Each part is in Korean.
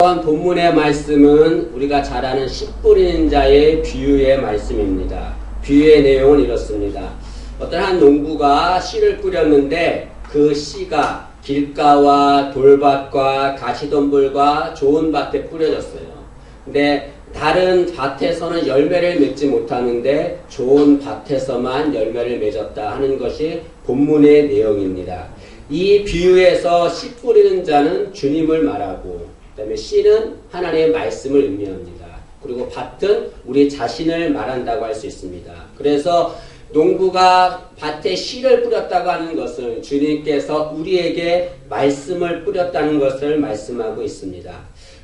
이번 본문의 말씀은 우리가 잘 아는 씨 뿌리는 자의 비유의 말씀입니다. 비유의 내용은 이렇습니다. 어떤 한 농부가 씨를 뿌렸는데 그 씨가 길가와 돌밭과 가시덤불과 좋은 밭에 뿌려졌어요. 근데 다른 밭에서는 열매를 맺지 못하는데 좋은 밭에서만 열매를 맺었다 하는 것이 본문의 내용입니다. 이 비유에서 씨 뿌리는 자는 주님을 말하고, 그 다음에 씨는 하나님의 말씀을 의미합니다. 그리고 밭은 우리 자신을 말한다고 할 수 있습니다. 그래서 농부가 밭에 씨를 뿌렸다고 하는 것은 주님께서 우리에게 말씀을 뿌렸다는 것을 말씀하고 있습니다.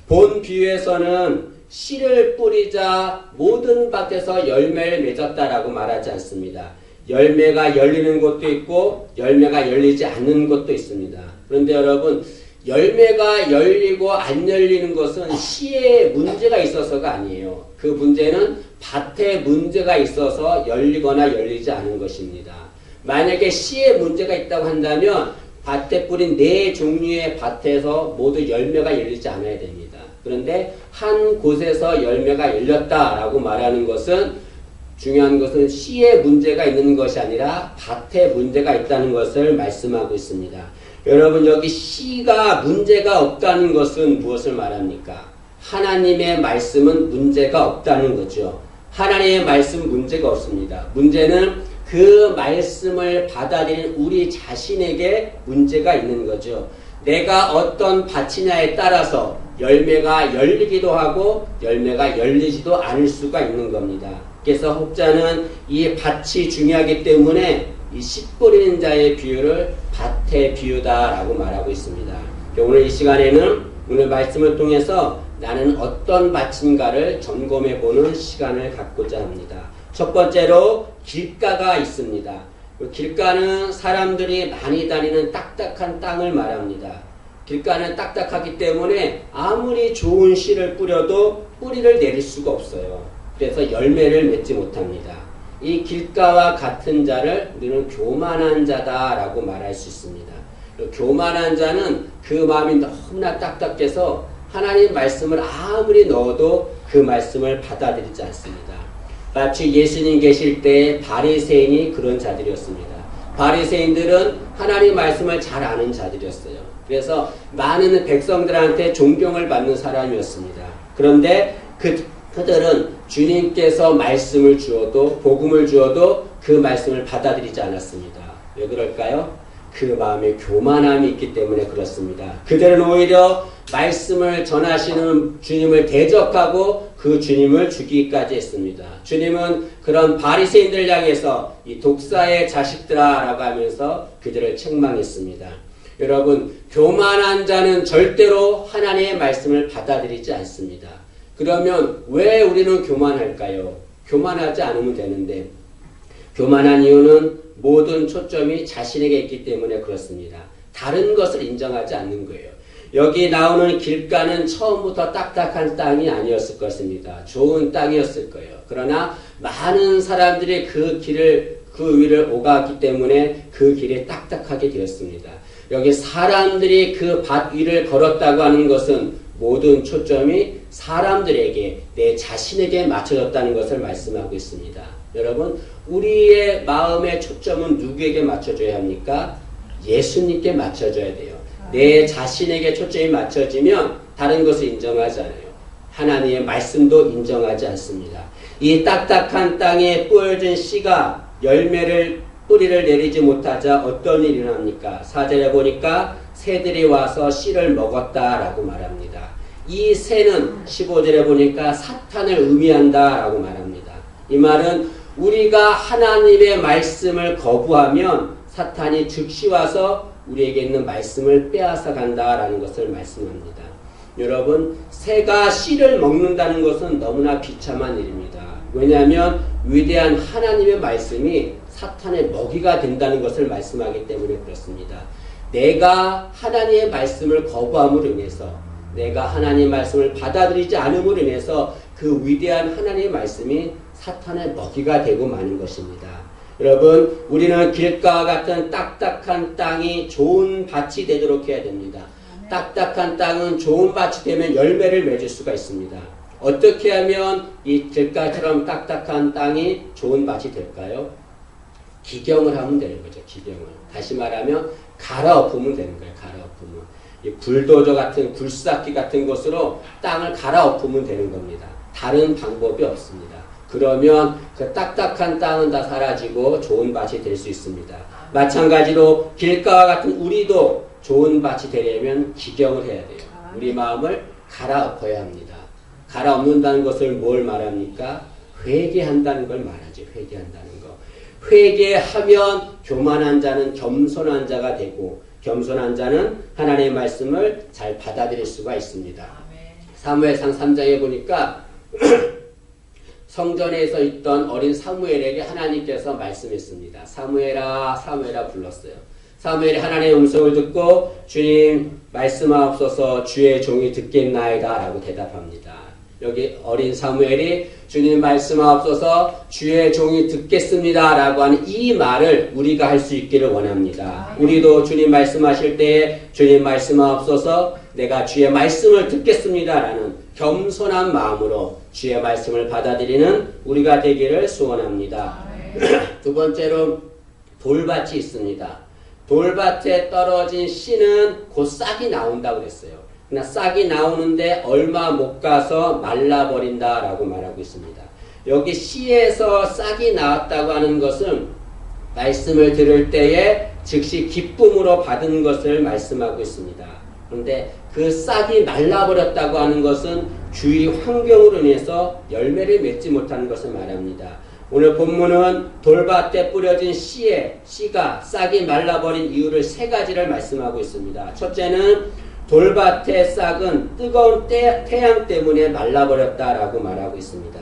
본 비유에서는 씨를 뿌리자 모든 밭에서 열매를 맺었다라고 말하지 않습니다. 열매가 열리는 곳도 있고 열매가 열리지 않는 곳도 있습니다. 그런데 여러분, 열매가 열리고 안 열리는 것은 씨에 문제가 있어서가 아니에요. 그 문제는 밭에 문제가 있어서 열리거나 열리지 않은 것입니다. 만약에 씨에 문제가 있다고 한다면 밭에 뿌린 4종류의 밭에서 모두 열매가 열리지 않아야 됩니다. 그런데 한 곳에서 열매가 열렸다라고 말하는 것은, 중요한 것은 씨에 문제가 있는 것이 아니라 밭에 문제가 있다는 것을 말씀하고 있습니다. 여러분, 여기 씨가 문제가 없다는 것은 무엇을 말합니까? 하나님의 말씀은 문제가 없다는 거죠. 하나님의 말씀 문제가 없습니다. 문제는 그 말씀을 받아들인 우리 자신에게 문제가 있는 거죠. 내가 어떤 밭이냐에 따라서 열매가 열리기도 하고 열매가 열리지도 않을 수가 있는 겁니다. 그래서 혹자는 이 밭이 중요하기 때문에 이 씨 뿌리는 자의 비유를 밭의 비유다라고 말하고 있습니다. 오늘 이 시간에는 오늘 말씀을 통해서 나는 어떤 밭인가를 점검해 보는 시간을 갖고자 합니다. 첫 번째로 길가가 있습니다. 길가는 사람들이 많이 다니는 딱딱한 땅을 말합니다. 길가는 딱딱하기 때문에 아무리 좋은 씨를 뿌려도 뿌리를 내릴 수가 없어요. 그래서 열매를 맺지 못합니다. 이 길가와 같은 자를 우리는 교만한 자다라고 말할 수 있습니다. 교만한 자는 그 마음이 너무나 딱딱해서 하나님 말씀을 아무리 넣어도 그 말씀을 받아들이지 않습니다. 마치 예수님 계실 때 바리새인이 그런 자들이었습니다. 바리새인들은 하나님 말씀을 잘 아는 자들이었어요. 그래서 많은 백성들한테 존경을 받는 사람이었습니다. 그런데 그들은 주님께서 말씀을 주어도, 복음을 주어도 그 말씀을 받아들이지 않았습니다. 왜 그럴까요? 그 마음에 교만함이 있기 때문에 그렇습니다. 그들은 오히려 말씀을 전하시는 주님을 대적하고 그 주님을 죽이기까지 했습니다. 주님은 그런 바리새인들 향해서 이 독사의 자식들아 라고 하면서 그들을 책망했습니다. 여러분, 교만한 자는 절대로 하나님의 말씀을 받아들이지 않습니다. 그러면 왜 우리는 교만할까요? 교만하지 않으면 되는데, 교만한 이유는 모든 초점이 자신에게 있기 때문에 그렇습니다. 다른 것을 인정하지 않는 거예요. 여기 나오는 길가는 처음부터 딱딱한 땅이 아니었을 것입니다. 좋은 땅이었을 거예요. 그러나 많은 사람들이 그 위를 오갔기 때문에 그 길이 딱딱하게 되었습니다. 여기 사람들이 그 밭 위를 걸었다고 하는 것은 모든 초점이 사람들에게, 내 자신에게 맞춰졌다는 것을 말씀하고 있습니다. 여러분, 우리의 마음의 초점은 누구에게 맞춰줘야 합니까? 예수님께 맞춰줘야 돼요. 내 자신에게 초점이 맞춰지면 다른 것을 인정하지 않아요. 하나님의 말씀도 인정하지 않습니다. 이 딱딱한 땅에 뿌려진 씨가 뿌리를 내리지 못하자 어떤 일이 일어납니까? 4절에 보니까 새들이 와서 씨를 먹었다라고 말합니다. 이 새는 15절에 보니까 사탄을 의미한다라고 말합니다. 이 말은 우리가 하나님의 말씀을 거부하면 사탄이 즉시 와서 우리에게 있는 말씀을 빼앗아 간다라는 것을 말씀합니다. 여러분, 새가 씨를 먹는다는 것은 너무나 비참한 일입니다. 왜냐하면 위대한 하나님의 말씀이 사탄의 먹이가 된다는 것을 말씀하기 때문에 그렇습니다. 내가 하나님의 말씀을 거부함으로 인해서, 내가 하나님의 말씀을 받아들이지 않음으로 인해서 그 위대한 하나님의 말씀이 사탄의 먹이가 되고 마는 것입니다. 여러분, 우리는 길가와 같은 딱딱한 땅이 좋은 밭이 되도록 해야 됩니다. 딱딱한 땅은 좋은 밭이 되면 열매를 맺을 수가 있습니다. 어떻게 하면 이 들가처럼 딱딱한 땅이 좋은 밭이 될까요? 기경을 하면 되는 거죠. 기경을. 다시 말하면 갈아엎으면 되는 거예요. 갈아엎으면. 이 불도저 같은 굴삭기 같은 것으로 땅을 갈아엎으면 되는 겁니다. 다른 방법이 없습니다. 그러면 그 딱딱한 땅은 다 사라지고 좋은 밭이 될 수 있습니다. 마찬가지로 길가와 같은 우리도 좋은 밭이 되려면 기경을 해야 돼요. 우리 마음을 갈아엎어야 합니다. 갈아엎는다는 것을 뭘 말합니까? 회개한다는 걸 말하죠. 회개한다는 거. 회개하면 교만한 자는 겸손한 자가 되고 겸손한 자는 하나님의 말씀을 잘 받아들일 수가 있습니다. 사무엘상 3장에 보니까 성전에서 있던 어린 사무엘에게 하나님께서 말씀했습니다. 사무엘아 사무엘아 불렀어요. 사무엘이 하나님의 음성을 듣고 주님 말씀하옵소서 주의 종이 듣겠나이다 라고 대답합니다. 여기 어린 사무엘이 주님 말씀하옵소서 주의 종이 듣겠습니다 라고 하는 이 말을 우리가 할 수 있기를 원합니다. 우리도 주님 말씀하실 때에 주님 말씀하옵소서 내가 주의 말씀을 듣겠습니다 라는 겸손한 마음으로 주의 말씀을 받아들이는 우리가 되기를 소원합니다. 두 번째로 돌밭이 있습니다. 돌밭에 떨어진 씨는 곧 싹이 나온다고 그랬어요. 그러나 싹이 나오는데 얼마 못 가서 말라버린다라고 말하고 있습니다. 여기 씨에서 싹이 나왔다고 하는 것은 말씀을 들을 때에 즉시 기쁨으로 받은 것을 말씀하고 있습니다. 그런데 그 싹이 말라버렸다고 하는 것은 주위 환경으로 인해서 열매를 맺지 못하는 것을 말합니다. 오늘 본문은 돌밭에 뿌려진 씨가 싹이 말라버린 이유를 세 가지를 말씀하고 있습니다. 첫째는 돌밭의 싹은 뜨거운 태양 때문에 말라버렸다라고 말하고 있습니다.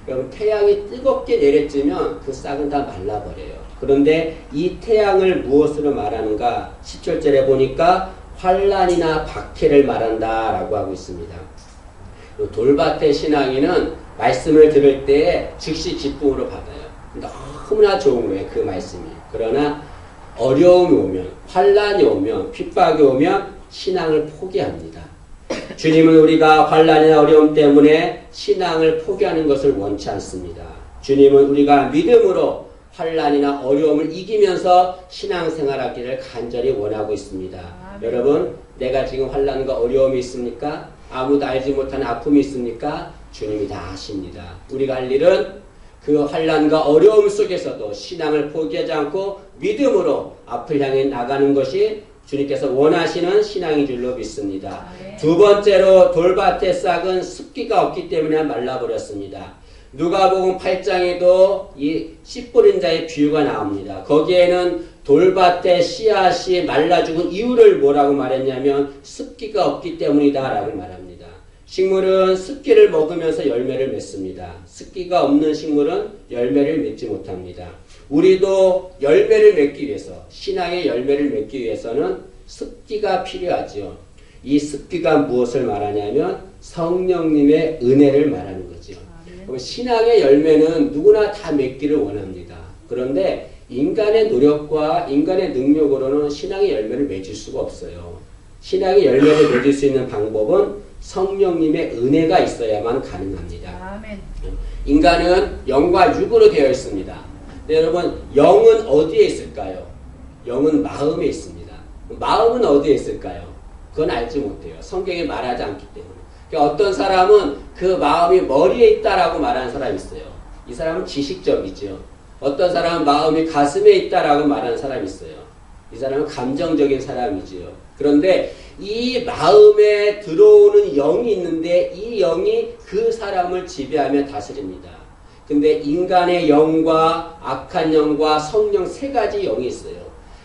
여러분 태양이 뜨겁게 내려지면 그 싹은 다 말라버려요. 그런데 이 태양을 무엇으로 말하는가? 17절에 보니까 환난이나 박해를 말한다라고 하고 있습니다. 돌밭의 신앙인은 말씀을 들을 때에 즉시 기쁨으로 받아요. 너무나 좋은 거예요. 그 말씀이. 그러나 어려움이 오면 환난이 오면 핍박이 오면 신앙을 포기합니다. 주님은 우리가 환난이나 어려움 때문에 신앙을 포기하는 것을 원치 않습니다. 주님은 우리가 믿음으로 환난이나 어려움을 이기면서 신앙생활하기를 간절히 원하고 있습니다. 여러분 내가 지금 환난과 어려움이 있습니까? 아무도 알지 못하는 아픔이 있습니까? 주님이 다 아십니다. 우리가 할 일은 그 환난과 어려움 속에서도 신앙을 포기하지 않고 믿음으로 앞을 향해 나가는 것이 주님께서 원하시는 신앙인 줄로 믿습니다. 두 번째로 돌밭의 싹은 습기가 없기 때문에 말라버렸습니다. 누가복음 8장에도 이 씨 뿌린 자의 비유가 나옵니다. 거기에는 돌밭의 씨앗이 말라 죽은 이유를 뭐라고 말했냐면 습기가 없기 때문이다 라고 말합니다. 식물은 습기를 먹으면서 열매를 맺습니다. 습기가 없는 식물은 열매를 맺지 못합니다. 우리도 열매를 맺기 위해서 신앙의 열매를 맺기 위해서는 습기가 필요하죠. 이 습기가 무엇을 말하냐면 성령님의 은혜를 말하는 거죠. 신앙의 열매는 누구나 다 맺기를 원합니다. 그런데 인간의 노력과 인간의 능력으로는 신앙의 열매를 맺을 수가 없어요. 신앙의 열매를 맺을 수 있는 방법은 성령님의 은혜가 있어야만 가능합니다. 아멘. 인간은 영과 육으로 되어 있습니다. 네, 여러분 영은 어디에 있을까요? 영은 마음에 있습니다. 마음은 어디에 있을까요? 그건 알지 못해요. 성경에 말하지 않기 때문에. 그러니까 어떤 사람은 그 마음이 머리에 있다라고 말하는 사람이 있어요. 이 사람은 지식적이죠. 어떤 사람은 마음이 가슴에 있다라고 말하는 사람이 있어요. 이 사람은 감정적인 사람이지요. 그런데 이 마음에 들어오는 영이 있는데 이 영이 그 사람을 지배하며 다스립니다. 근데 인간의 영과 악한 영과 성령 세 가지 영이 있어요.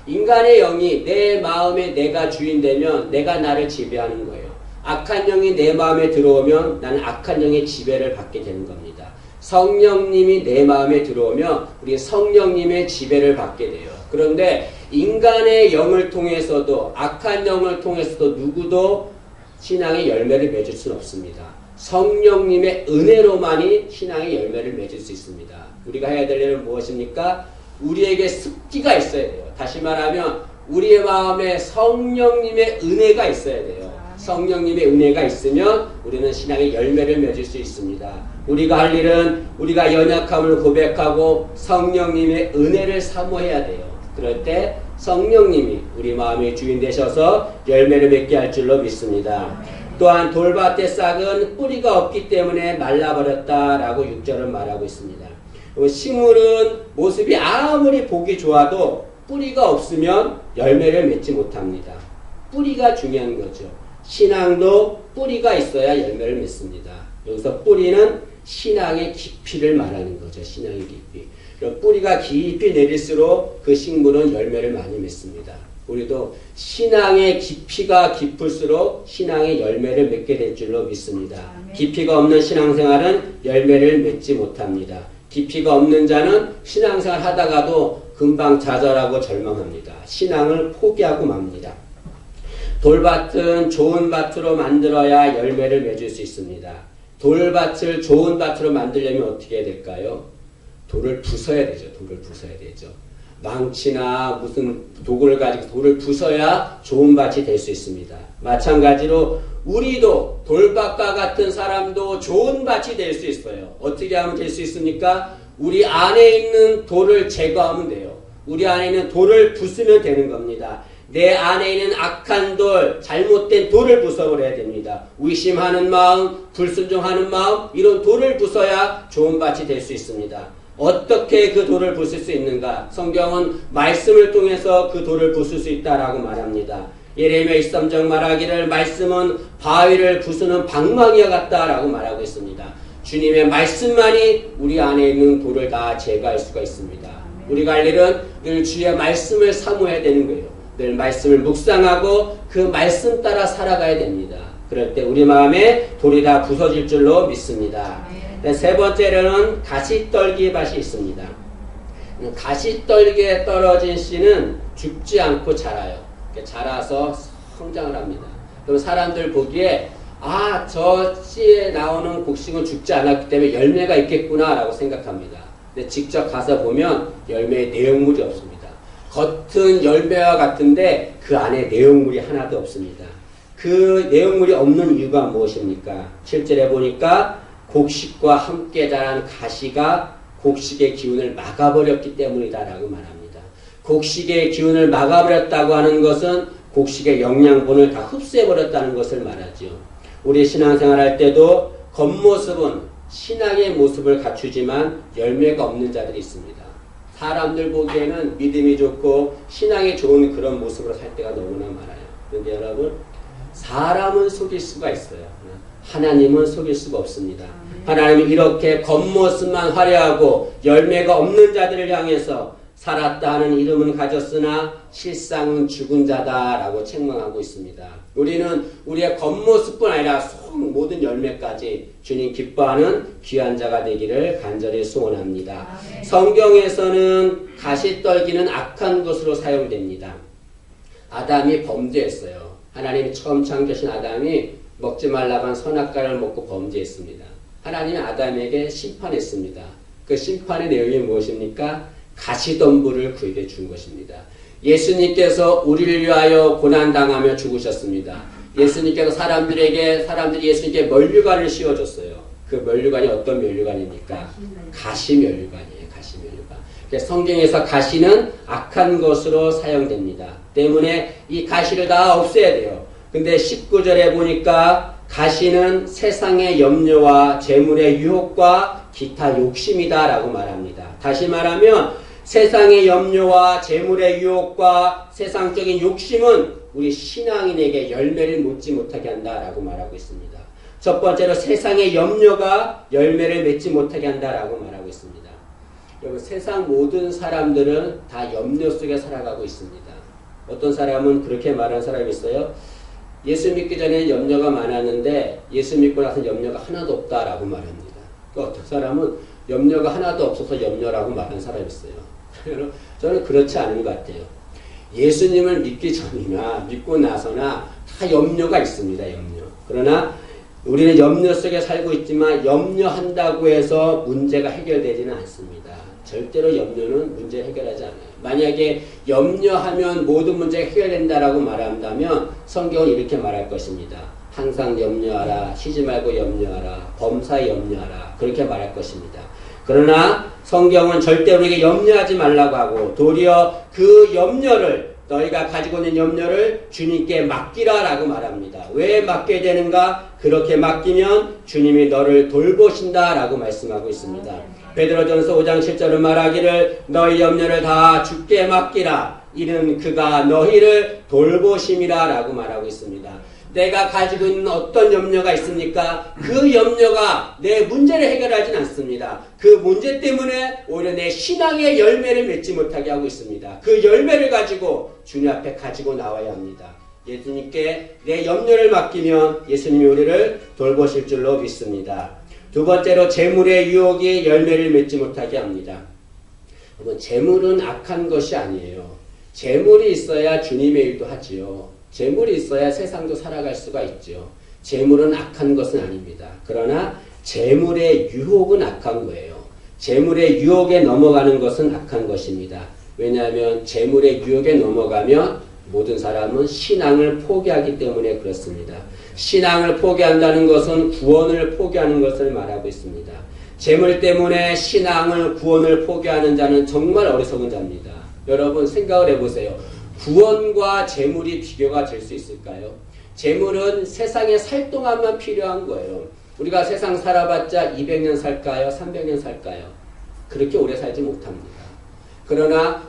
인간의 영이 내 마음에 내가 주인 되면 내가 나를 지배하는 거예요. 악한 영이 내 마음에 들어오면 나는 악한 영의 지배를 받게 되는 겁니다. 성령님이 내 마음에 들어오면 우리 성령님의 지배를 받게 돼요. 그런데 인간의 영을 통해서도 악한 영을 통해서도 누구도 신앙의 열매를 맺을 수는 없습니다. 성령님의 은혜로만이 신앙의 열매를 맺을 수 있습니다. 우리가 해야 될 일은 무엇입니까? 우리에게 습기가 있어야 돼요. 다시 말하면 우리의 마음에 성령님의 은혜가 있어야 돼요. 성령님의 은혜가 있으면 우리는 신앙의 열매를 맺을 수 있습니다. 우리가 할 일은 우리가 연약함을 고백하고 성령님의 은혜를 사모해야 돼요. 그럴 때 성령님이 우리 마음의 주인 되셔서 열매를 맺게 할 줄로 믿습니다. 또한 돌밭의 싹은 뿌리가 없기 때문에 말라버렸다라고 6절은 말하고 있습니다. 식물은 모습이 아무리 보기 좋아도 뿌리가 없으면 열매를 맺지 못합니다. 뿌리가 중요한 거죠. 신앙도 뿌리가 있어야 열매를 맺습니다. 여기서 뿌리는 신앙의 깊이를 말하는 거죠. 신앙의 깊이. 뿌리가 깊이 내릴수록 그 식물은 열매를 많이 맺습니다. 우리도 신앙의 깊이가 깊을수록 신앙의 열매를 맺게 될 줄로 믿습니다. 깊이가 없는 신앙생활은 열매를 맺지 못합니다. 깊이가 없는 자는 신앙생활 하다가도 금방 좌절하고 절망합니다. 신앙을 포기하고 맙니다. 돌밭은 좋은 밭으로 만들어야 열매를 맺을 수 있습니다. 돌밭을 좋은 밭으로 만들려면 어떻게 해야 될까요? 돌을 부숴야 되죠. 돌을 부숴야 되죠. 망치나 무슨 도구를 가지고 돌을 부숴야 좋은 밭이 될 수 있습니다. 마찬가지로 우리도 돌밭과 같은 사람도 좋은 밭이 될 수 있어요. 어떻게 하면 될 수 있습니까? 우리 안에 있는 돌을 제거하면 돼요. 우리 안에 있는 돌을 부수면 되는 겁니다. 내 안에 있는 악한 돌, 잘못된 돌을 부숴버려야 됩니다. 의심하는 마음, 불순종하는 마음, 이런 돌을 부숴야 좋은 밭이 될 수 있습니다. 어떻게 그 돌을 부술 수 있는가? 성경은 말씀을 통해서 그 돌을 부술 수 있다라고 말합니다. 예레미야 23장 말하기를 말씀은 바위를 부수는 방망이와 같다라고 말하고 있습니다. 주님의 말씀만이 우리 안에 있는 돌을 다 제거할 수가 있습니다. 우리가 할 일은 늘 주의 말씀을 사모해야 되는 거예요. 늘 말씀을 묵상하고 그 말씀 따라 살아가야 됩니다. 그럴 때 우리 마음에 돌이 다 부서질 줄로 믿습니다. 세 번째로는 가시떨기 밭이 있습니다. 가시떨기에 떨어진 씨는 죽지 않고 자라요. 자라서 성장을 합니다. 그럼 사람들 보기에 저 씨에 나오는 곡식은 죽지 않았기 때문에 열매가 있겠구나 라고 생각합니다. 근데 직접 가서 보면 열매에 내용물이 없습니다. 겉은 열매와 같은데 그 안에 내용물이 하나도 없습니다. 그 내용물이 없는 이유가 무엇입니까? 7절에 보니까 곡식과 함께 자란 가시가 곡식의 기운을 막아버렸기 때문이다라고 말합니다. 곡식의 기운을 막아버렸다고 하는 것은 곡식의 영양분을 다 흡수해버렸다는 것을 말하죠. 우리 신앙생활 할 때도 겉모습은 신앙의 모습을 갖추지만 열매가 없는 자들이 있습니다. 사람들 보기에는 믿음이 좋고 신앙이 좋은 그런 모습으로 살 때가 너무나 많아요. 그런데 여러분, 사람은 속일 수가 있어요. 하나님은 속일 수가 없습니다. 하나님은 이렇게 겉모습만 화려하고 열매가 없는 자들을 향해서 살았다 하는 이름은 가졌으나 실상은 죽은 자다라고 책망하고 있습니다. 우리는 우리의 겉모습뿐 아니라 속 모든 열매까지 주님 기뻐하는 귀한 자가 되기를 간절히 소원합니다. 성경에서는 가시떨기는 악한 것으로 사용됩니다. 아담이 범죄했어요. 하나님이 처음 창조하신 아담이 먹지 말라고 한 선악과를 먹고 범죄했습니다. 하나님이 아담에게 심판했습니다. 그 심판의 내용이 무엇입니까? 가시덤불을 그에게 준 것입니다. 예수님께서 우리를 위하여 고난당하며 죽으셨습니다. 예수님께서 사람들이 예수님께 면류관을 씌워줬어요. 그 면류관이 어떤 면류관입니까? 가시면류관이에요. 가시면류관. 성경에서 가시는 악한 것으로 사용됩니다. 때문에 이 가시를 다 없애야 돼요. 근데 19절에 보니까 가시는 세상의 염려와 재물의 유혹과 기타 욕심이다 라고 말합니다. 다시 말하면 세상의 염려와 재물의 유혹과 세상적인 욕심은 우리 신앙인에게 열매를 맺지 못하게 한다라고 말하고 있습니다. 첫 번째로 세상의 염려가 열매를 맺지 못하게 한다라고 말하고 있습니다. 여러분, 세상 모든 사람들은 다 염려 속에 살아가고 있습니다. 어떤 사람은 그렇게 말하는 사람이 있어요. 예수 믿기 전에 염려가 많았는데 예수 믿고 나서 염려가 하나도 없다라고 말합니다. 또 어떤 사람은 염려가 하나도 없어서 염려라고 말하는 사람이 있어요. 저는 그렇지 않은 것 같아요. 예수님을 믿기 전이나 믿고 나서나 다 염려가 있습니다. 염려. 그러나 우리는 염려 속에 살고 있지만 염려한다고 해서 문제가 해결되지는 않습니다. 절대로 염려는 문제 해결하지 않아요. 만약에 염려하면 모든 문제가 해결된다라고 말한다면 성경은 이렇게 말할 것입니다. 항상 염려하라, 쉬지 말고 염려하라, 범사에 염려하라, 그렇게 말할 것입니다. 그러나 성경은 절대 우리에게 염려하지 말라고 하고 도리어 그 염려를 너희가 가지고 있는 염려를 주님께 맡기라 라고 말합니다. 왜 맡게 되는가? 그렇게 맡기면 주님이 너를 돌보신다 라고 말씀하고 있습니다. 베드로전서 5장 7절은 말하기를 너희 염려를 다 주께 맡기라. 이는 그가 너희를 돌보심이라 라고 말하고 있습니다. 내가 가지고 있는 어떤 염려가 있습니까? 그 염려가 내 문제를 해결하진 않습니다. 그 문제 때문에 오히려 내 신앙의 열매를 맺지 못하게 하고 있습니다. 그 열매를 가지고 주님 앞에 가지고 나와야 합니다. 예수님께 내 염려를 맡기면 예수님이 우리를 돌보실 줄로 믿습니다. 두 번째로 재물의 유혹이 열매를 맺지 못하게 합니다. 여러분, 재물은 악한 것이 아니에요. 재물이 있어야 주님의 일도 하지요. 재물이 있어야 세상도 살아갈 수가 있죠. 재물은 악한 것은 아닙니다. 그러나 재물의 유혹은 악한 거예요. 재물의 유혹에 넘어가는 것은 악한 것입니다. 왜냐하면 재물의 유혹에 넘어가면 모든 사람은 신앙을 포기하기 때문에 그렇습니다. 신앙을 포기한다는 것은 구원을 포기하는 것을 말하고 있습니다. 재물 때문에 신앙을, 구원을 포기하는 자는 정말 어리석은 자입니다. 여러분 생각을 해보세요. 구원과 재물이 비교가 될 수 있을까요? 재물은 세상에 살 동안만 필요한 거예요. 우리가 세상 살아봤자 200년 살까요? 300년 살까요? 그렇게 오래 살지 못합니다. 그러나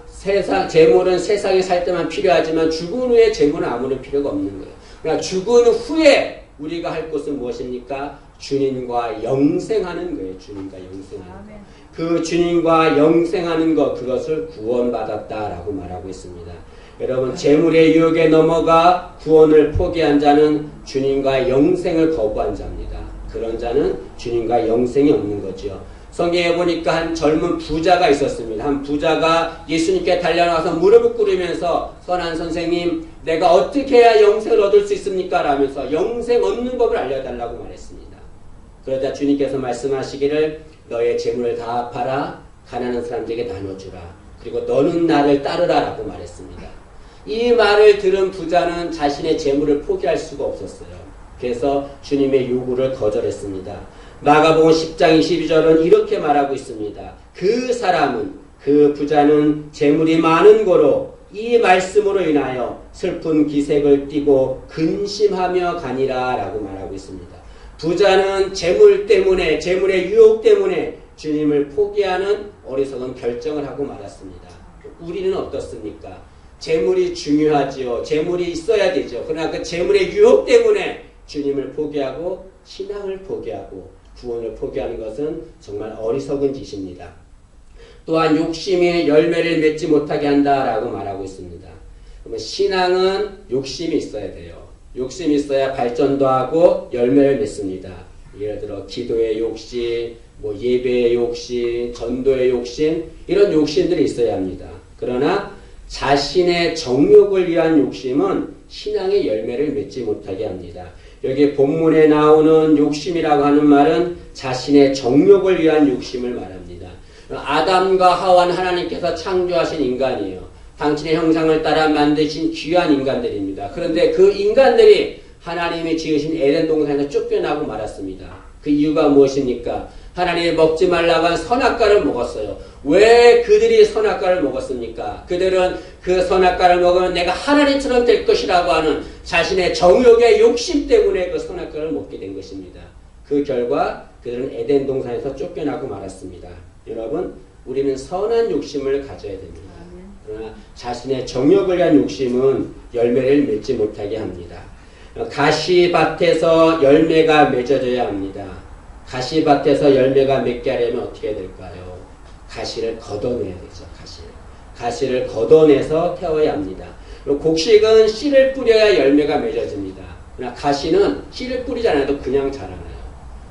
재물은 세상에 살 때만 필요하지만 죽은 후에 재물은 아무런 필요가 없는 거예요. 그러니까 죽은 후에 우리가 할 것은 무엇입니까? 주님과 영생하는 거예요. 주님과 영생하는 것. 그 주님과 영생하는 것, 그것을 구원받았다라고 말하고 있습니다. 여러분, 재물의 유혹에 넘어가 구원을 포기한 자는 주님과 영생을 거부한 자입니다. 그런 자는 주님과 영생이 없는 거죠. 성경에 보니까 한 젊은 부자가 있었습니다. 한 부자가 예수님께 달려나와서 무릎을 꿇으면서 선한 선생님, 내가 어떻게 해야 영생을 얻을 수 있습니까? 라면서 영생 얻는 법을 알려달라고 말했습니다. 그러자 주님께서 말씀하시기를 너의 재물을 다 팔아 가난한 사람들에게 나눠주라. 그리고 너는 나를 따르라 라고 말했습니다. 이 말을 들은 부자는 자신의 재물을 포기할 수가 없었어요. 그래서 주님의 요구를 거절했습니다. 마가복음 10장 22절은 이렇게 말하고 있습니다. 그 사람은, 그 부자는 재물이 많은 고로 이 말씀으로 인하여 슬픈 기색을 띠고 근심하며 가니라 라고 말하고 있습니다. 부자는 재물 때문에, 재물의 유혹 때문에 주님을 포기하는 어리석은 결정을 하고 말았습니다. 우리는 어떻습니까? 재물이 중요하지요. 재물이 있어야 되죠. 그러나 그 재물의 유혹 때문에 주님을 포기하고 신앙을 포기하고 구원을 포기하는 것은 정말 어리석은 짓입니다. 또한 욕심이 열매를 맺지 못하게 한다라고 말하고 있습니다. 그러면 신앙은 욕심이 있어야 돼요. 욕심이 있어야 발전도 하고 열매를 맺습니다. 예를 들어 기도의 욕심, 예배의 욕심, 전도의 욕심, 이런 욕심들이 있어야 합니다. 그러나 자신의 정욕을 위한 욕심은 신앙의 열매를 맺지 못하게 합니다. 여기 본문에 나오는 욕심이라고 하는 말은 자신의 정욕을 위한 욕심을 말합니다. 아담과 하와는 하나님께서 창조하신 인간이에요. 당신의 형상을 따라 만드신 귀한 인간들입니다. 그런데 그 인간들이 하나님이 지으신 에덴 동산에서 쫓겨나고 말았습니다. 그 이유가 무엇입니까? 하나님이 먹지 말라고 한 선악과를 먹었어요. 왜 그들이 선악과를 먹었습니까? 그들은 그 선악과를 먹으면 내가 하나님처럼 될 것이라고 하는 자신의 정욕의 욕심 때문에 그 선악과를 먹게 된 것입니다. 그 결과 그들은 에덴 동산에서 쫓겨나고 말았습니다. 여러분, 우리는 선한 욕심을 가져야 됩니다. 그러나 자신의 정욕을 위한 욕심은 열매를 맺지 못하게 합니다. 가시밭에서 열매가 맺어져야 합니다. 가시밭에서 열매가 맺게 하려면 어떻게 될까요? 가시를 걷어내야 되죠. 가시를 걷어내서 태워야 합니다. 곡식은 씨를 뿌려야 열매가 맺어집니다. 그러나 가시는 씨를 뿌리지 않아도 그냥 자라나요.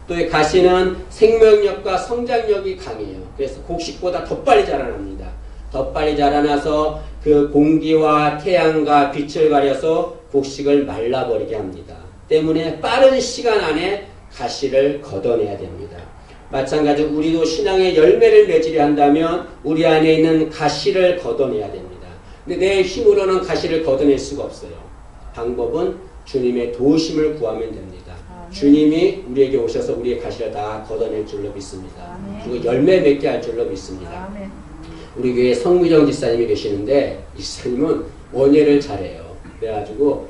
또 이 가시는 생명력과 성장력이 강해요. 그래서 곡식보다 더 빨리 자라납니다. 더 빨리 자라나서 그 공기와 태양과 빛을 가려서 곡식을 말라버리게 합니다. 때문에 빠른 시간 안에 가시를 걷어내야 됩니다. 마찬가지로 우리도 신앙의 열매를 맺으려 한다면 우리 안에 있는 가시를 걷어내야 됩니다. 근데 내 힘으로는 가시를 걷어낼 수가 없어요. 방법은 주님의 도우심을 구하면 됩니다. 주님이 우리에게 오셔서 우리의 가시를 다 걷어낼 줄로 믿습니다. 그리고 열매 맺게 할 줄로 믿습니다. 우리 교회에 성무정 집사님이 계시는데 이 집사님은 원예를 잘해요. 그래가지고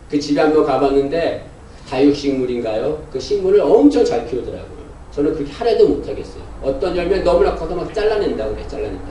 그 집에 한번 가봤는데 다육식물인가요? 그 식물을 엄청 잘 키우더라고요. 저는 그렇게 하려도 못하겠어요. 어떤 열매 너무나 커서 막 잘라낸다고 그래. 잘라낸다.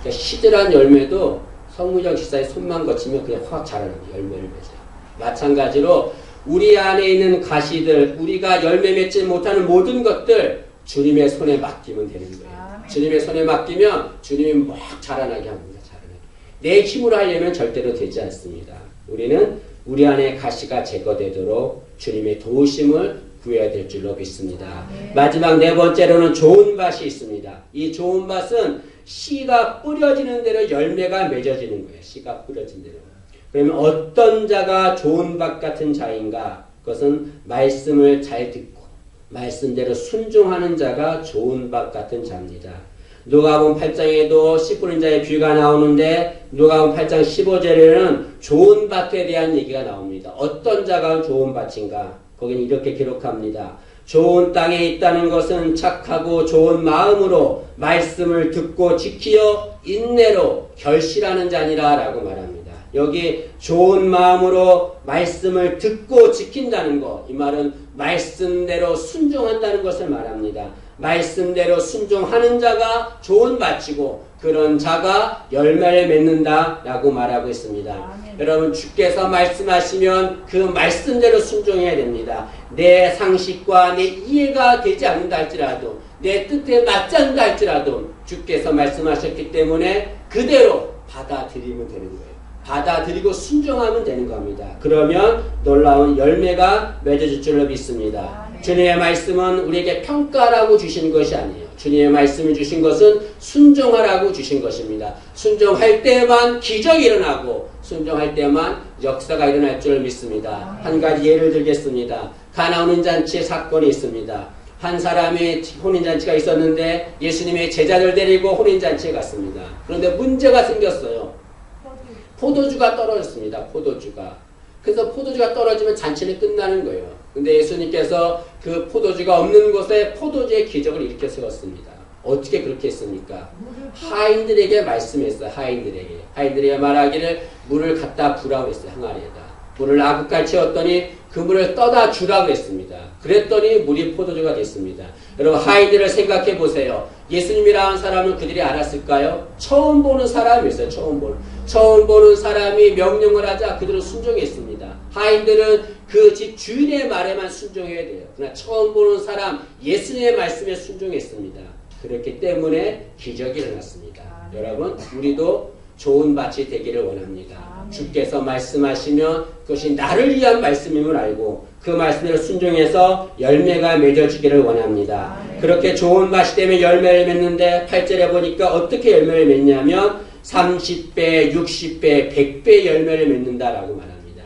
그러니까 시들한 열매도 성무정 집사의 손만 거치면 그냥 확 자라는 열매를 맺어요. 마찬가지로 우리 안에 있는 가시들, 우리가 열매 맺지 못하는 모든 것들 주님의 손에 맡기면 되는 거예요. 주님의 손에 맡기면 주님이 막 자라나게 합니다. 자라나게. 내 힘으로 하려면 절대로 되지 않습니다. 우리는 우리 안에 가시가 제거되도록 주님의 도우심을 구해야 될 줄로 믿습니다. 마지막 네 번째로는 좋은 밭이 있습니다. 이 좋은 밭은 씨가 뿌려지는 대로 열매가 맺어지는 거예요. 씨가 뿌려진 대로. 그러면 어떤 자가 좋은 밭 같은 자인가? 그것은 말씀을 잘 듣고 말씀대로 순종하는 자가 좋은 밭 같은 자입니다. 누가복음 8장에도 씨 뿌린 자의 비유가 나오는데 누가복음 8장 15절에는 좋은 밭에 대한 얘기가 나옵니다. 어떤 자가 좋은 밭인가? 거기는 이렇게 기록합니다. 좋은 땅에 있다는 것은 착하고 좋은 마음으로 말씀을 듣고 지키어 인내로 결실하는 자니라 라고 말합니다. 여기 좋은 마음으로 말씀을 듣고 지킨다는 것, 이 말은 말씀대로 순종한다는 것을 말합니다. 말씀대로 순종하는 자가 좋은 밭이고 그런 자가 열매를 맺는다 라고 말하고 있습니다. 여러분 주께서 말씀하시면 그 말씀대로 순종해야 됩니다. 내 상식과 내 이해가 되지 않는다 할지라도 내 뜻에 맞지 않는다 할지라도 주께서 말씀하셨기 때문에 그대로 받아들이면 되는 거예요. 받아들이고 순종하면 되는 겁니다. 그러면 놀라운 열매가 맺어질 줄로 믿습니다. 주님의 말씀은 우리에게 평가라고 주신 것이 아니에요. 주님의 말씀을 주신 것은 순종하라고 주신 것입니다. 순종할 때만 기적이 일어나고 순종할 때만 역사가 일어날 줄 믿습니다. 한 가지 예를 들겠습니다. 가나 혼인잔치 사건이 있습니다. 한 사람의 혼인잔치가 있었는데 예수님의 제자들 데리고 혼인잔치에 갔습니다. 그런데 문제가 생겼어요. 포도주가 떨어졌습니다. 포도주가. 그래서 포도주가 떨어지면 잔치는 끝나는 거예요. 근데 예수님께서 그 포도주가 없는 곳에 포도주의 기적을 일으켜 세웠습니다. 어떻게 그렇게 했습니까? 하인들에게 말씀했어요. 하인들에게 말하기를 물을 갖다 부라고 했어요. 항아리에다. 물을 아구까지 채웠더니 그 물을 떠다 주라고 했습니다. 그랬더니 물이 포도주가 됐습니다. 여러분 하인들을 생각해 보세요. 예수님이라는 사람은 그들이 알았을까요? 처음 보는 사람이었어요. 처음 보는 사람이 명령을 하자 그들은 순종했습니다. 하인들은 그 집 주인의 말에만 순종해야 돼요. 그러나 처음 보는 사람 예수님의 말씀에 순종했습니다. 그렇기 때문에 기적이 일어났습니다. 여러분 우리도 좋은 밭이 되기를 원합니다. 주께서 말씀하시면 그것이 나를 위한 말씀임을 알고 그 말씀대로 순종해서 열매가 맺어지기를 원합니다. 그렇게 좋은 밭이 되면 열매를 맺는데 8절에 보니까 어떻게 열매를 맺냐면 30배, 60배, 100배 열매를 맺는다라고 말합니다.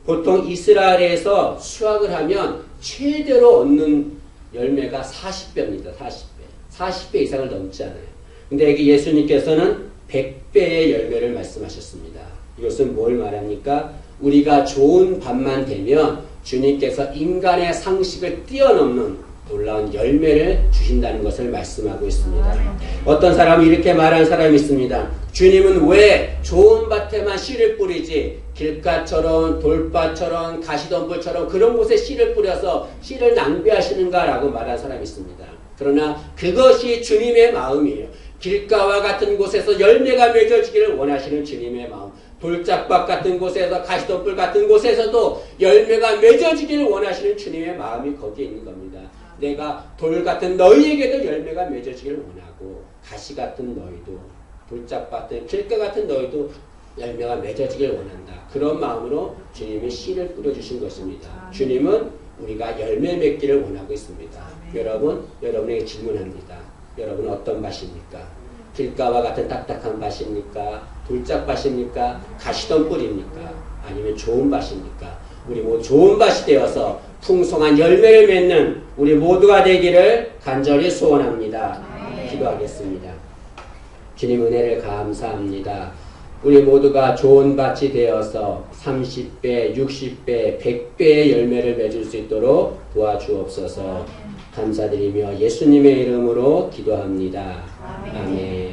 보통 이스라엘에서 수확을 하면 최대로 얻는 열매가 40배입니다. 40배 이상을 넘지 않아요. 근데 여기 예수님께서는 100배의 열매를 말씀하셨습니다. 이것은 뭘 말합니까? 우리가 좋은 밭만 되면 주님께서 인간의 상식을 뛰어넘는 놀라운 열매를 주신다는 것을 말씀하고 있습니다. 어떤 사람이 이렇게 말하는 사람이 있습니다. 주님은 왜 좋은 밭에만 씨를 뿌리지 길가처럼 돌밭처럼 가시덤불처럼 그런 곳에 씨를 뿌려서 씨를 낭비하시는가라고 말하는 사람이 있습니다. 그러나 그것이 주님의 마음이에요. 길가와 같은 곳에서 열매가 맺어지기를 원하시는 주님의 마음. 돌짝밭 같은 곳에서 가시덤불 같은 곳에서도 열매가 맺어지기를 원하시는 주님의 마음이 거기에 있는 겁니다. 내가 돌 같은 너희에게도 열매가 맺어지기를 원하고 가시 같은 너희도 돌짝밭 같은 길가 같은 너희도 열매가 맺어지기를 원한다. 그런 마음으로 주님이 씨를 뿌려주신 것입니다. 주님은 우리가 열매 맺기를 원하고 있습니다. 여러분, 여러분에게 질문합니다. 여러분 어떤 밭입니까? 길가와 같은 딱딱한 밭입니까? 돌짝밭입니까? 가시덤불입니까? 아니면 좋은 밭입니까? 우리 뭐 좋은 밭이 되어서 풍성한 열매를 맺는 우리 모두가 되기를 간절히 소원합니다. 기도하겠습니다. 주님 은혜를 감사합니다. 우리 모두가 좋은 밭이 되어서 30배, 60배, 100배의 열매를 맺을 수 있도록 도와주옵소서. 감사드리며 예수님의 이름으로 기도합니다. 아멘.